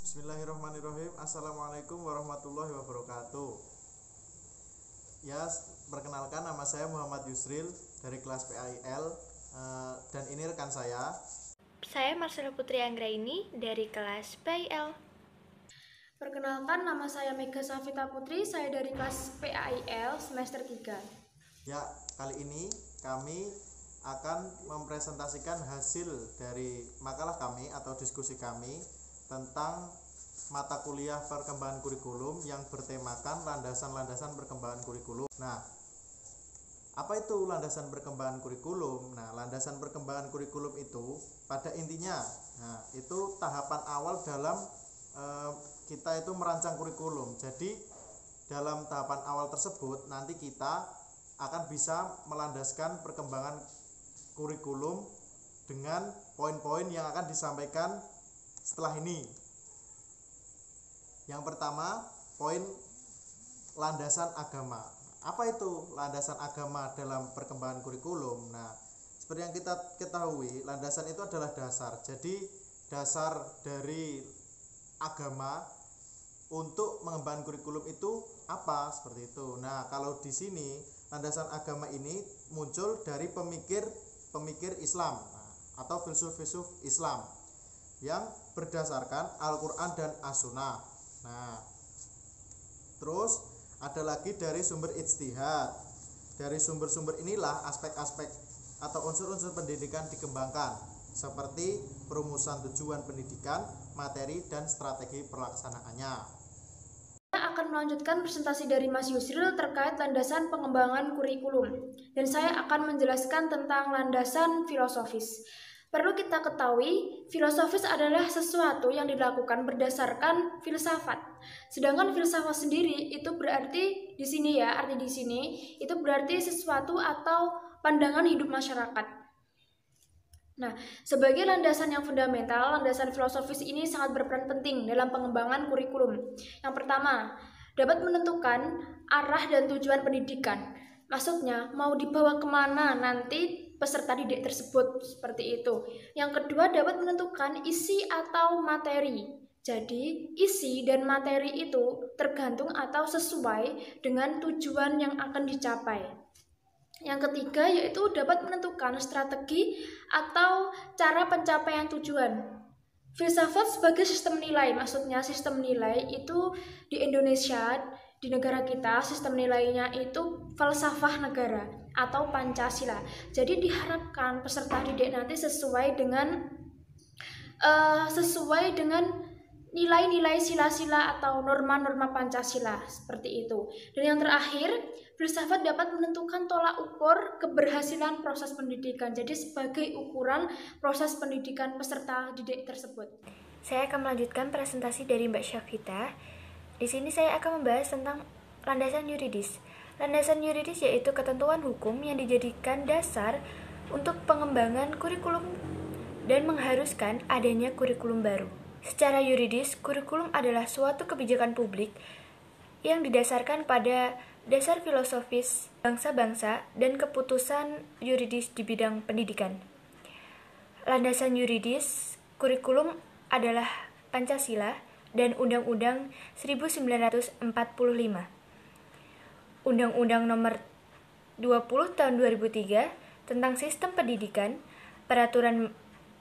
Bismillahirrahmanirrahim. Assalamualaikum warahmatullahi wabarakatuh. Ya, perkenalkan nama saya Muhammad Yusril dari kelas PAIL, dan ini rekan saya. Saya Marcella Putri Anggraini dari kelas PAIL. Perkenalkan, nama saya Mega Safita Putri, saya dari kelas PAIL semester 3. Ya, kali ini kami akan mempresentasikan hasil dari makalah kami atau diskusi kami tentang mata kuliah perkembangan kurikulum yang bertemakan landasan-landasan perkembangan kurikulum. Nah, apa itu landasan perkembangan kurikulum? Nah, landasan perkembangan kurikulum itu pada intinya, itu tahapan awal dalam kita itu merancang kurikulum. Jadi dalam tahapan awal tersebut nanti kita akan bisa melandaskan perkembangan kurikulum dengan poin-poin yang akan disampaikan setelah ini. Yang pertama, poin landasan agama. Apa itu landasan agama dalam perkembangan kurikulum? Nah, seperti yang kita ketahui, landasan itu adalah dasar. Jadi, dasar dari agama untuk mengembangkan kurikulum itu apa? Seperti itu. Nah, kalau di sini landasan agama ini muncul dari pemikir Islam atau filsuf-filsuf Islam yang berdasarkan Al-Quran dan As-Sunnah. Nah, terus ada lagi dari sumber ijtihad. Dari sumber-sumber inilah aspek-aspek atau unsur-unsur pendidikan dikembangkan, seperti perumusan tujuan pendidikan, materi, dan strategi pelaksanaannya. Saya akan melanjutkan presentasi dari Mas Yusril terkait landasan pengembangan kurikulum, dan saya akan menjelaskan tentang landasan filosofis. Perlu kita ketahui, filosofis adalah sesuatu yang dilakukan berdasarkan filsafat. Sedangkan filsafat sendiri itu berarti di sini ya, arti di sini itu berarti sesuatu atau pandangan hidup masyarakat. Nah, sebagai landasan yang fundamental, landasan filosofis ini sangat berperan penting dalam pengembangan kurikulum. Yang pertama, dapat menentukan arah dan tujuan pendidikan. Maksudnya, mau dibawa kemana nanti peserta didik tersebut, seperti itu. Yang kedua, dapat menentukan isi atau materi. Jadi, isi dan materi itu tergantung atau sesuai dengan tujuan yang akan dicapai. Yang ketiga, yaitu dapat menentukan strategi atau cara pencapaian tujuan. Filsafat sebagai sistem nilai, maksudnya sistem nilai itu di Indonesia, di negara kita, sistem nilainya itu falsafah negara atau Pancasila. Jadi diharapkan peserta didik nanti sesuai dengan nilai-nilai sila-sila atau norma-norma Pancasila, seperti itu. Dan yang terakhir, filsafat dapat menentukan tolak ukur keberhasilan proses pendidikan. Jadi sebagai ukuran proses pendidikan peserta didik tersebut. Saya akan melanjutkan presentasi dari Mbak Syafita. Di sini saya akan membahas tentang landasan yuridis. Landasan yuridis yaitu ketentuan hukum yang dijadikan dasar untuk pengembangan kurikulum dan mengharuskan adanya kurikulum baru. Secara yuridis, kurikulum adalah suatu kebijakan publik yang didasarkan pada dasar filosofis bangsa-bangsa dan keputusan yuridis di bidang pendidikan. Landasan yuridis kurikulum adalah Pancasila dan Undang-Undang 1945. Undang-Undang Nomor 20 Tahun 2003 tentang Sistem Pendidikan, Peraturan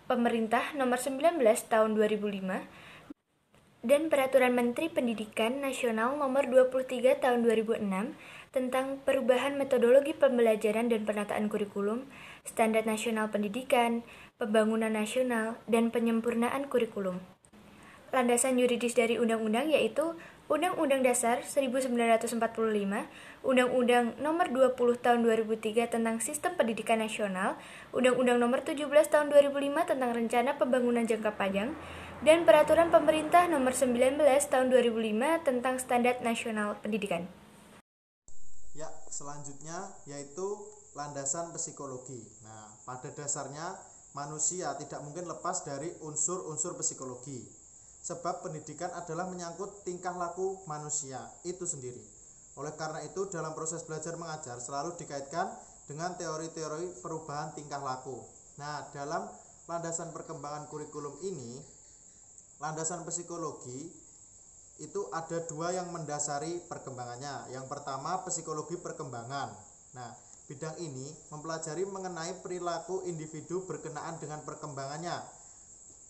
Pemerintah Nomor 19 Tahun 2005, dan Peraturan Menteri Pendidikan Nasional Nomor 23 Tahun 2006 tentang perubahan metodologi pembelajaran dan penataan kurikulum, standar nasional pendidikan, pembangunan nasional, dan penyempurnaan kurikulum. Landasan yuridis dari undang-undang yaitu Undang-Undang Dasar 1945, Undang-Undang Nomor 20 Tahun 2003 tentang Sistem Pendidikan Nasional, Undang-Undang Nomor 17 Tahun 2005 tentang Rencana Pembangunan Jangka Panjang, dan Peraturan Pemerintah Nomor 19 Tahun 2005 tentang Standar Nasional Pendidikan. Ya, selanjutnya yaitu landasan psikologi. Nah, pada dasarnya manusia tidak mungkin lepas dari unsur-unsur psikologi. Sebab pendidikan adalah menyangkut tingkah laku manusia itu sendiri. Oleh karena itu, dalam proses belajar mengajar selalu dikaitkan dengan teori-teori perubahan tingkah laku. Nah, dalam landasan perkembangan kurikulum ini landasan psikologi itu ada dua yang mendasari perkembangannya. Yang pertama, psikologi perkembangan. Nah, bidang ini mempelajari mengenai perilaku individu berkenaan dengan perkembangannya,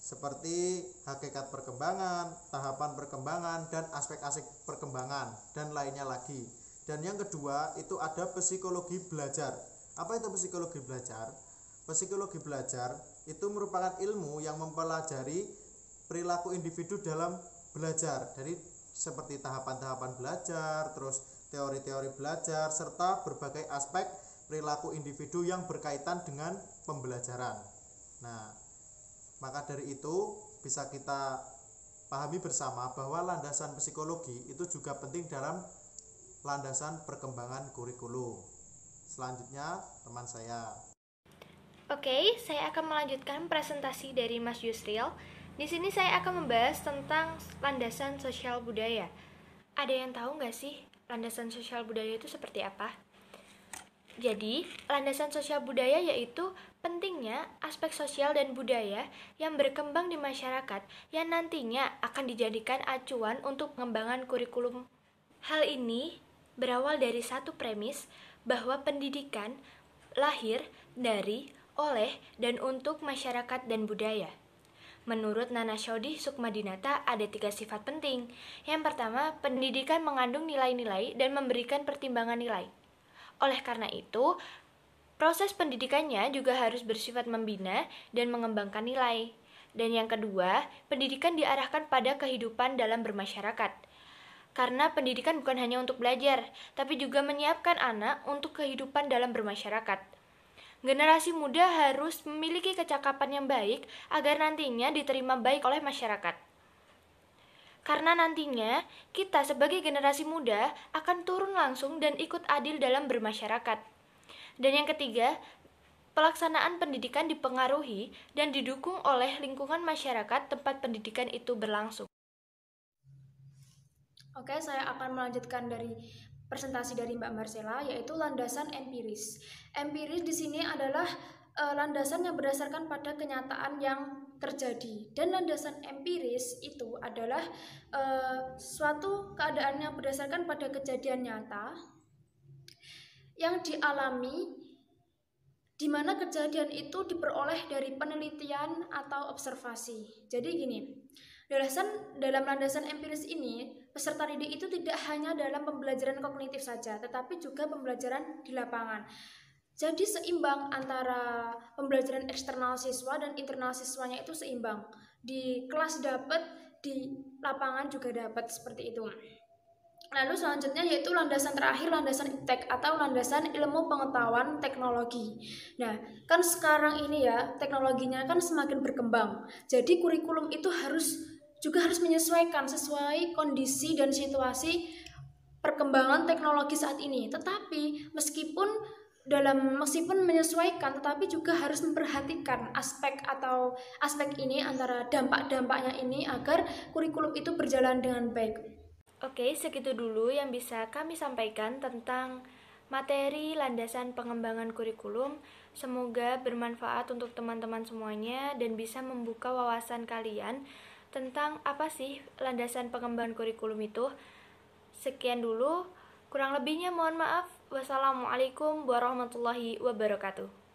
seperti hakikat perkembangan, tahapan perkembangan, dan aspek-aspek perkembangan, dan lainnya lagi. Dan yang kedua, itu ada psikologi belajar. Apa itu psikologi belajar? Psikologi belajar itu merupakan ilmu yang mempelajari perilaku individu dalam belajar. Jadi seperti tahapan-tahapan belajar, terus teori-teori belajar, serta berbagai aspek perilaku individu yang berkaitan dengan pembelajaran. Nah, maka dari itu bisa kita pahami bersama bahwa landasan psikologi itu juga penting dalam landasan perkembangan kurikulum. Selanjutnya, teman saya. Oke, saya akan melanjutkan presentasi dari Mas Yusril. Di sini saya akan membahas tentang landasan sosial budaya. Ada yang tahu nggak sih landasan sosial budaya itu seperti apa? Jadi, landasan sosial budaya yaitu pentingnya aspek sosial dan budaya yang berkembang di masyarakat yang nantinya akan dijadikan acuan untuk pengembangan kurikulum. Hal ini berawal dari satu premis bahwa pendidikan lahir dari, oleh, dan untuk masyarakat dan budaya. Menurut Nana Syaudi Sukmadinata ada 3 sifat penting. Yang pertama, pendidikan mengandung nilai-nilai dan memberikan pertimbangan nilai. Oleh karena itu, proses pendidikannya juga harus bersifat membina dan mengembangkan nilai. Dan yang kedua, pendidikan diarahkan pada kehidupan dalam bermasyarakat. Karena pendidikan bukan hanya untuk belajar, tapi juga menyiapkan anak untuk kehidupan dalam bermasyarakat. Generasi muda harus memiliki kecakapan yang baik agar nantinya diterima baik oleh masyarakat. Karena nantinya kita sebagai generasi muda akan turun langsung dan ikut adil dalam bermasyarakat. Dan yang ketiga, pelaksanaan pendidikan dipengaruhi dan didukung oleh lingkungan masyarakat tempat pendidikan itu berlangsung. Oke, saya akan melanjutkan dari presentasi dari Mbak Marcella, yaitu landasan empiris. Empiris di sini adalah landasan yang berdasarkan pada kenyataan yang terjadi. Dan landasan empiris itu adalah suatu keadaan yang berdasarkan pada kejadian nyata yang dialami, di mana kejadian itu diperoleh dari penelitian atau observasi. Jadi gini, dalam landasan empiris ini, peserta didik itu tidak hanya dalam pembelajaran kognitif saja, tetapi juga pembelajaran di lapangan. Jadi seimbang antara pembelajaran eksternal siswa dan internal siswanya itu seimbang. Di kelas dapat, di lapangan juga dapat, seperti itu. Lalu selanjutnya yaitu landasan terakhir, landasan iptek atau landasan ilmu pengetahuan teknologi. Nah, kan sekarang ini ya, teknologinya kan semakin berkembang. Jadi kurikulum itu juga harus menyesuaikan sesuai kondisi dan situasi perkembangan teknologi saat ini. Tetapi meskipun menyesuaikan, tetapi juga harus memperhatikan aspek ini antara dampak-dampaknya ini agar kurikulum itu berjalan dengan baik. Oke, segitu dulu yang bisa kami sampaikan tentang materi landasan pengembangan kurikulum. Semoga bermanfaat untuk teman-teman semuanya dan bisa membuka wawasan kalian tentang apa sih landasan pengembangan kurikulum itu. Sekian dulu, kurang lebihnya mohon maaf. Wassalamualaikum warahmatullahi wabarakatuh.